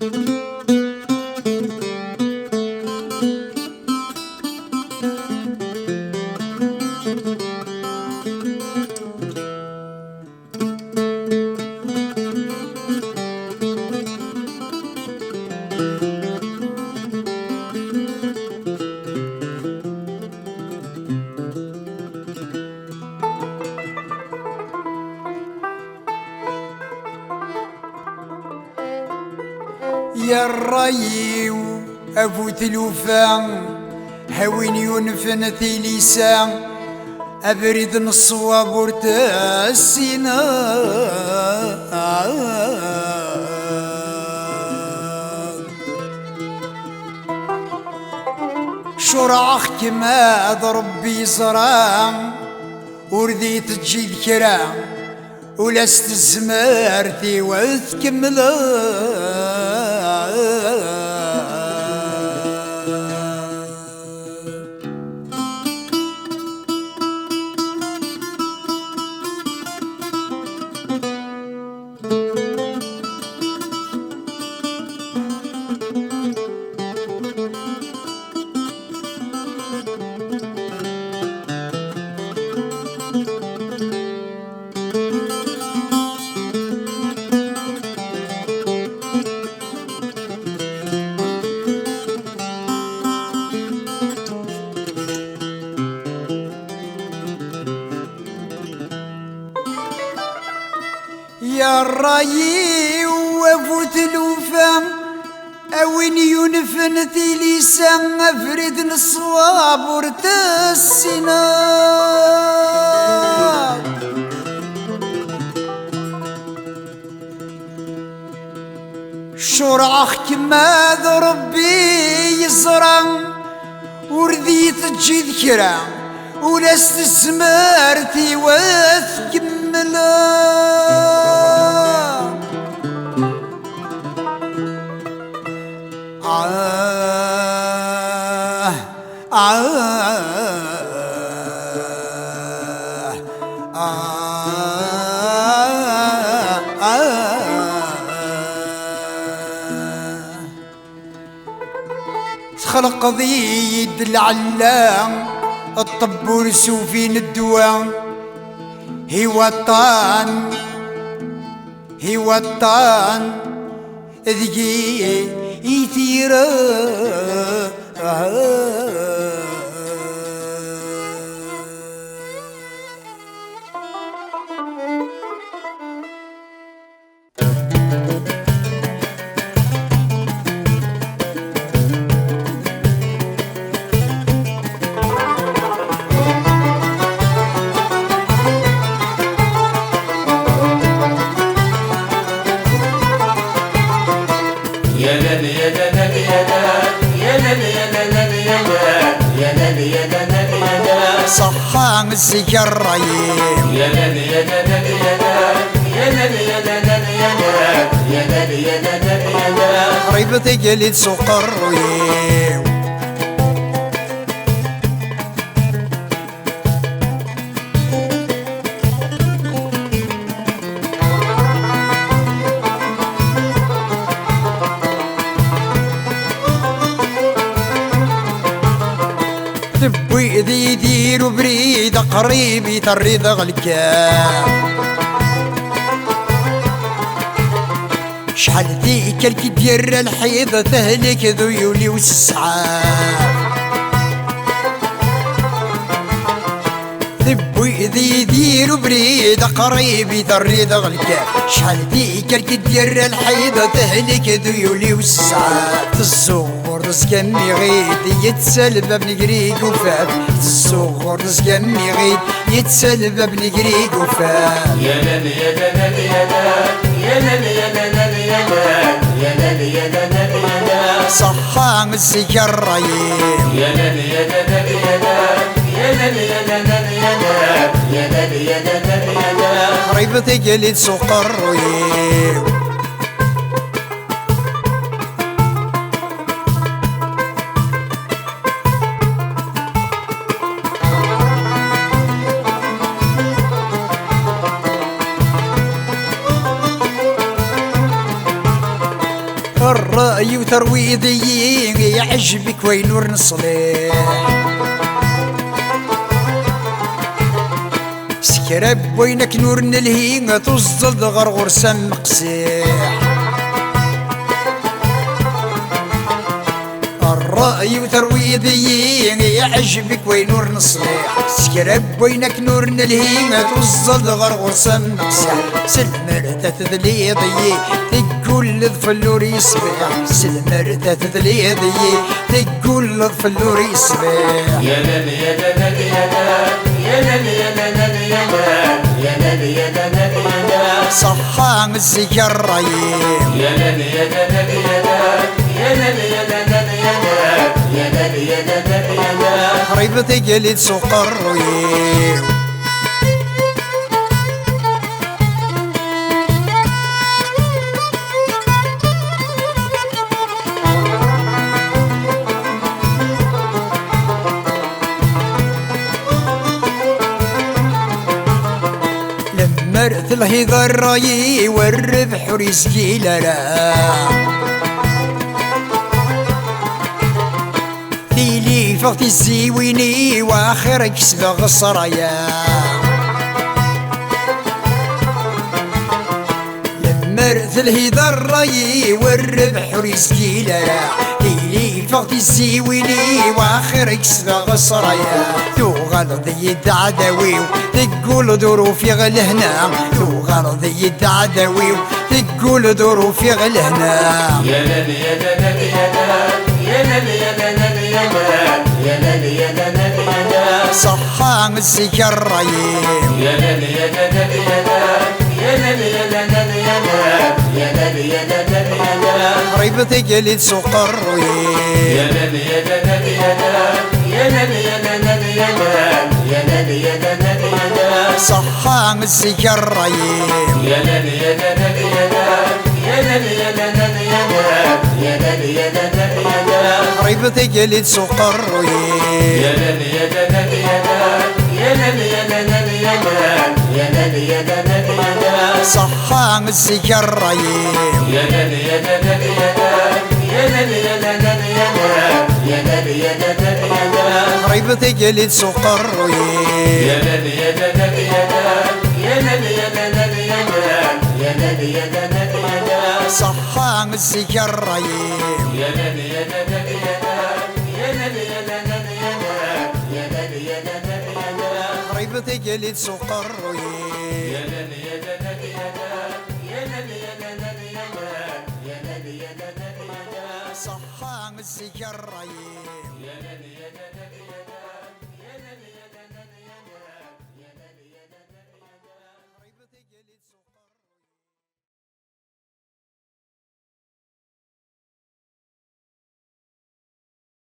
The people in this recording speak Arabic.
يا الريو أفوت الوفا هاوين ينفن ثيليسا أبرد الصواب ورتاسينا شرعخ كما ربي صرام ورديت تجي ذكرى ولست زمارتي وتكملا يا الرايي وفوت الوفا أوين ينفن ثيليسا أفرد الصواب ورتاسنا شرعخ كما ربي يزرع ورديت تجي ذكرى ولست سمارتي وتكملا خلق ضيد العلام الطب ورسوفين الدواء هو الطان ذقي يثيره صحان السكر ريم يا لل يا لل يا لل يا لل يا لل يا لل يا لل يا لل قريب ثقل سكر ريم تبوي ذي يدير بريد قريبي تريد غلكام شحال ذيك الكدير الحيض تهلك ذيولي والسعاب تبوي ذي يدير بريد قريبي تريد غلكام شحال ذيك الكدير الحيض تهلك ذيولي والسعاب الصغر رزقني غيد يتسلب ابن قريق وفاب الصغر رزقني غيد يتسلب ابن قريق وفاب يا لل يا لل يا لل يا لل يا لل يا لل يا لل يا لل صحان السكر ريم يا لل يا لل يا لل يا لل يا لل يا لل يا لل يا لل قريب ثقل سكر ريم الرأي وترويضي يعجبك وين نور نصليح سكرب وينك نور نلهي تصدل غرغر سم قسيح الرأي وترويضي يعجبك وين نور نصليح سكرب وينك نور نلهي توصل غرغر سم قسيح سلمرتة تذليضي تقول الفلور يصبح سلمرتة تذليضي تقول الفلور يصبح يا لل يا لل يا لل يا لل يا لل يا لل يا لل يا لل صحا الزكر ريم يا لل يا لل يا لل يا لل يا لل يا لل يا لل خريبة تقلد سوق الريم مرت الهيضة الراي والربح ورزقي لرا ليلي فغتي الزيويني واخر كسب غصرايا مرت الهيضة الراي والربح ورزقي لرا ليلي فغتي الزيويني واخر كسب غصرايا تو غلطي الدعداوي تقول ظروفي غل هنا تو غلطي الدعداوي تقول ظروفي غل هنا يا لل يا لل يا لل يا لل يا لل يا لل يا لل يا لل صحا الزكر ريم يا لل يا لل يا لل يا لل يا لل يا لل يا لل يا لل قريبة تقلد سوق الريم يا لل يا لل يا لل يا لل يا لل يا لل يا لل يا لل صحا الزكر ريم يا لل يا لل يا لل يا لل يا لل يا لل يا لل يا لل قريبة تقلد سوق الريم يا لل يا لل يا لل يا لل يا لل يا لل يا لل يا لل صحا الزكر ريم يا لل يا لل يا لل يا لل يا لل يا لل يا لل يا لل قريبة تقلد سوق الريم يا لل يا لل يا لل يا لل يا لل يا لل يا لل يا لل صحا الزكر ريم يا لل يا لل يا لل يا لل يا لل يا لل يا لل يا لل قريبة تقلد سوق الريم يا لل يا لل يا لل يا لل يا لل يا لل يا لل يا لل صحا الزكر ريم يا لل